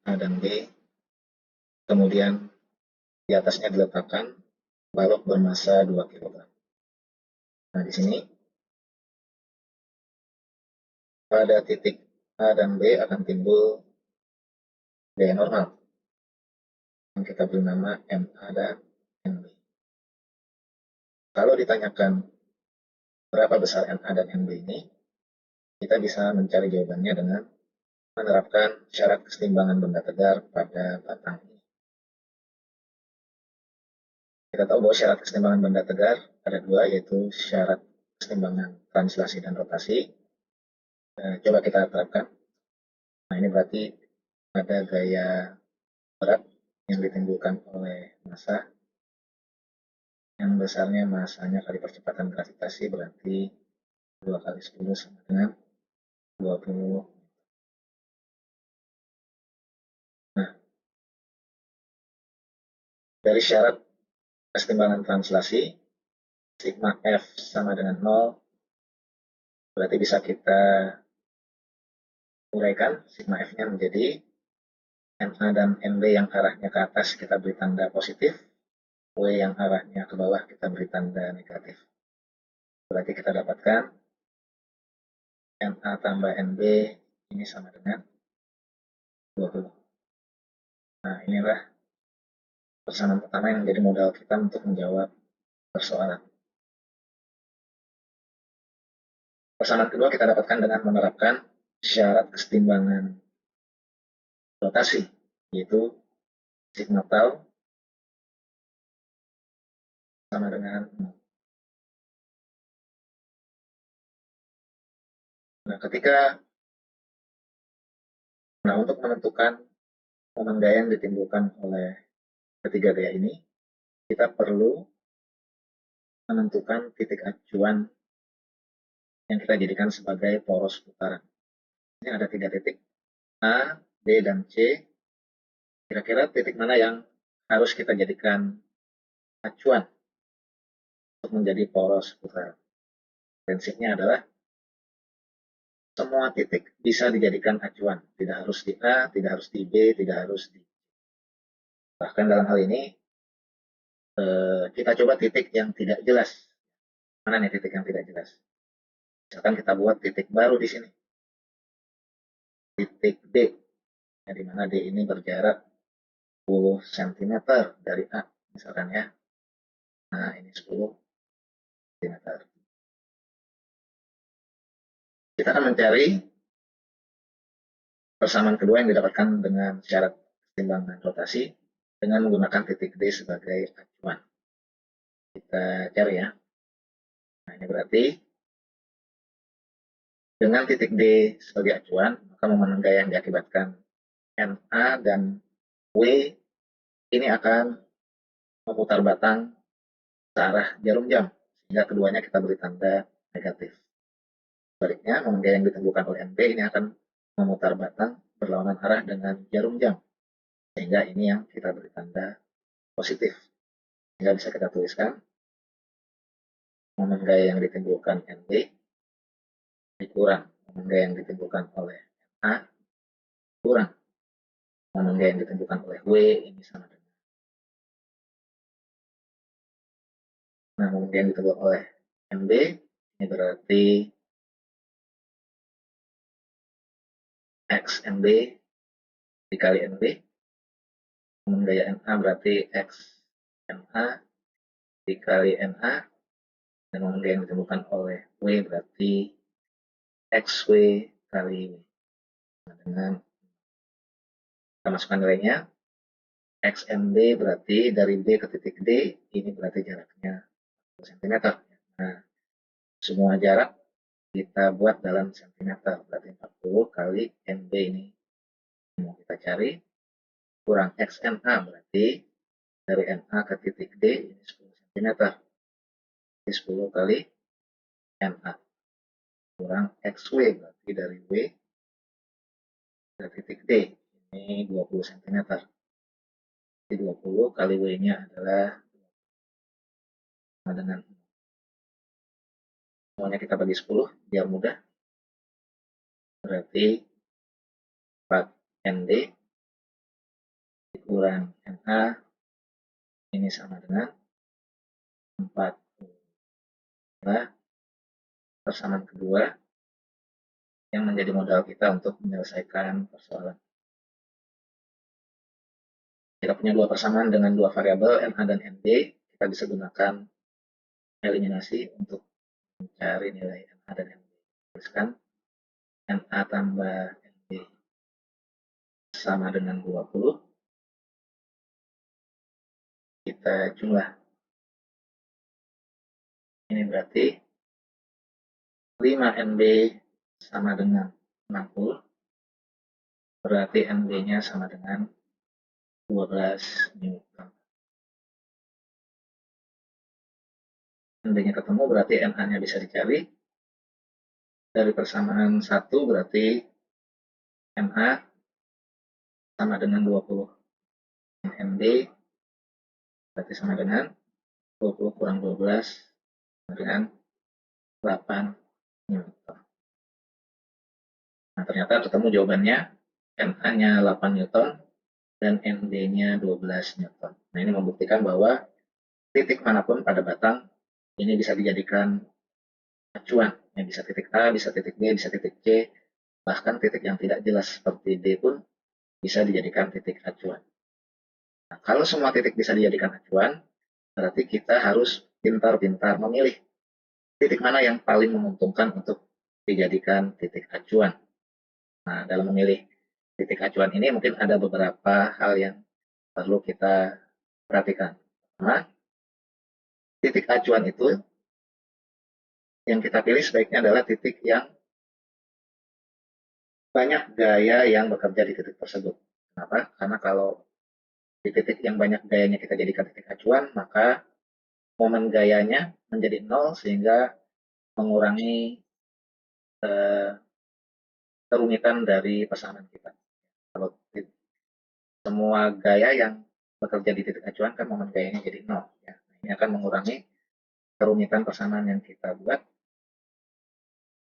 A dan B, kemudian di atasnya diletakkan balok bermassa 2 kg. Nah, di sini pada titik A dan B akan timbul gaya normal yang kita beri nama MA dan MB. Kalau ditanyakan berapa besar MA dan MB ini, kita bisa mencari jawabannya dengan menerapkan syarat kesetimbangan benda tegar pada batang ini. Kita tahu bahwa syarat kesetimbangan benda tegar ada dua, yaitu syarat kesetimbangan translasi dan rotasi. Coba kita terapkan. Nah, ini berarti ada gaya berat yang ditimbulkan oleh massa yang besarnya massanya kali percepatan gravitasi, berarti 2 kali 10 sama dengan 20. Nah, dari syarat kesetimbangan translasi, sigma F sama dengan 0, berarti bisa kita uraikan sigma F-nya menjadi MA dan MB yang arahnya ke atas kita beri tanda positif, W yang arahnya ke bawah kita beri tanda negatif. Berarti kita dapatkan MA tambah MB ini sama dengan 20. Nah, inilah persamaan pertama yang menjadi modal kita untuk menjawab persoalan. Persamaan kedua kita dapatkan dengan menerapkan syarat kesetimbangan rotasi, yaitu sigma tau sama dengan 0. Nah, untuk menentukan momen gaya yang ditimbulkan oleh ketiga gaya ini, kita perlu menentukan titik acuan yang kita jadikan sebagai poros putaran. Ini ada 3 titik, A, B, dan C. Kira-kira titik mana yang harus kita jadikan acuan untuk menjadi poros putaran? Prinsipnya adalah semua titik bisa dijadikan acuan, tidak harus di A, tidak harus di B, tidak harus di C. Bahkan dalam hal ini, kita coba titik yang tidak jelas. Mana nih titik yang tidak jelas? Misalkan kita buat titik baru di sini, titik D, yang dimana D ini berjarak 10 cm dari A, misalkan ya. Nah, ini 10 cm. Kita akan mencari persamaan kedua yang didapatkan dengan syarat kesetimbangan rotasi dengan menggunakan titik D sebagai acuan. Kita cari ya. Nah, ini berarti dengan titik D sebagai acuan, maka momen gaya yang diakibatkan NA dan W ini akan memutar batang ke arah jarum jam, sehingga keduanya kita beri tanda negatif. Sebaliknya, momen gaya yang ditimbulkan oleh NB ini akan memutar batang berlawanan arah dengan jarum jam, sehingga ini yang kita beri tanda positif. Sehingga bisa kita tuliskan momen gaya yang ditimbulkan NB dikurang momen gaya yang ditimbulkan oleh NA kurang momen gaya yang ditimbulkan oleh W ini sama dengan. Nah, momen gaya yang ditimbulkan oleh NB ini berarti X NB dikali NB. Momen gaya NA berarti X NA dikali NA, dan momen gaya yang ditimbulkan oleh W berarti XW kali W. Nah, dengan kita masukkan nilainya, XMB berarti dari B ke titik D, ini berarti jaraknya 10 cm. Nah, semua jarak kita buat dalam cm, berarti 40 kali NB ini yang mau kita cari, kurang XNA berarti dari NA ke titik D ini 10 cm. Jadi 10 kali NA kurang XW berarti dari W ke titik D ini 20 cm. Jadi 20 kali W-nya adalah sama dengan semuanya kita bagi 10 biar mudah. Berarti 4 ND kurang NA ini sama dengan 4. Nah, persamaan kedua yang menjadi modal kita untuk menyelesaikan persoalan. Kita punya dua persamaan dengan dua variabel NA dan ND, kita bisa gunakan eliminasi untuk mencari nilai NA dan ND. Tuliskan NA tambah ND sama dengan 20. Kita jumlah. Ini berarti 5 NB sama dengan 60. Berarti NB-nya sama dengan 12 Newton. NB-nya ketemu berarti NA-nya bisa dicari. Dari persamaan 1 berarti NA sama dengan 20. NB berarti sama dengan 20 kurang 12 sama dengan 8 Newton. Nah, ternyata ketemu jawabannya. NA-nya 8 Newton dan ND-nya 12 Newton. Nah, ini membuktikan bahwa titik manapun pada batang ini bisa dijadikan acuan. Ya, bisa titik A, bisa titik B, bisa titik C, bahkan titik yang tidak jelas seperti D pun bisa dijadikan titik acuan. Nah, kalau semua titik bisa dijadikan acuan, berarti kita harus pintar-pintar memilih titik mana yang paling menguntungkan untuk dijadikan titik acuan. Nah, dalam memilih titik acuan ini mungkin ada beberapa hal yang perlu kita perhatikan. Pertama, titik acuan itu yang kita pilih sebaiknya adalah titik yang banyak gaya yang bekerja di titik tersebut. Kenapa? Karena kalau di titik yang banyak gayanya kita jadikan titik acuan, maka momen gayanya menjadi 0 sehingga mengurangi kerumitan dari persamaan kita. Kalau semua gaya yang bekerja di titik acuan kan momen gayanya jadi 0. Ya. Ini akan mengurangi kerumitan persamaan yang kita buat.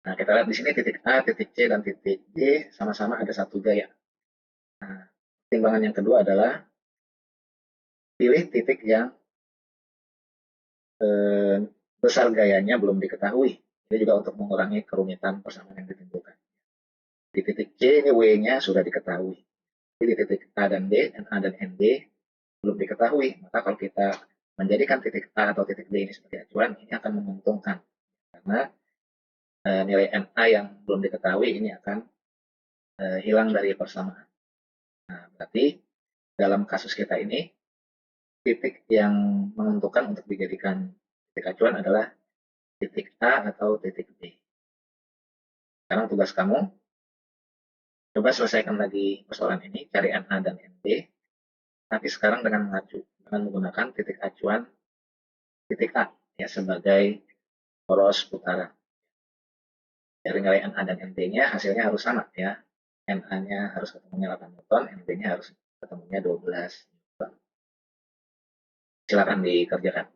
Nah, kita lihat di sini titik A, titik C, dan titik D sama-sama ada satu gaya. Nah, pertimbangan yang kedua adalah pilih titik yang besar gayanya belum diketahui. Ini juga untuk mengurangi kerumitan persamaan yang ditimbulkan. Di titik C ini W-nya sudah diketahui. Di titik A dan D, NA dan ND belum diketahui. Maka kalau kita menjadikan titik A atau titik D ini sebagai acuan, ini akan menguntungkan. Karena nilai NA yang belum diketahui ini akan hilang dari persamaan. Nah, berarti dalam kasus kita ini, titik yang menentukan untuk dijadikan titik acuan adalah titik A atau titik B. Sekarang tugas kamu, coba selesaikan lagi persoalan ini, cari NA dan NB, tapi sekarang dengan menggunakan titik acuan titik A ya sebagai poros putaran. Dari nilai NA dan NB-nya hasilnya harus sama ya. NA-nya harus ketemunya 8 Newton, NB-nya harus ketemunya 12 Newton. Silakan dikerjakan.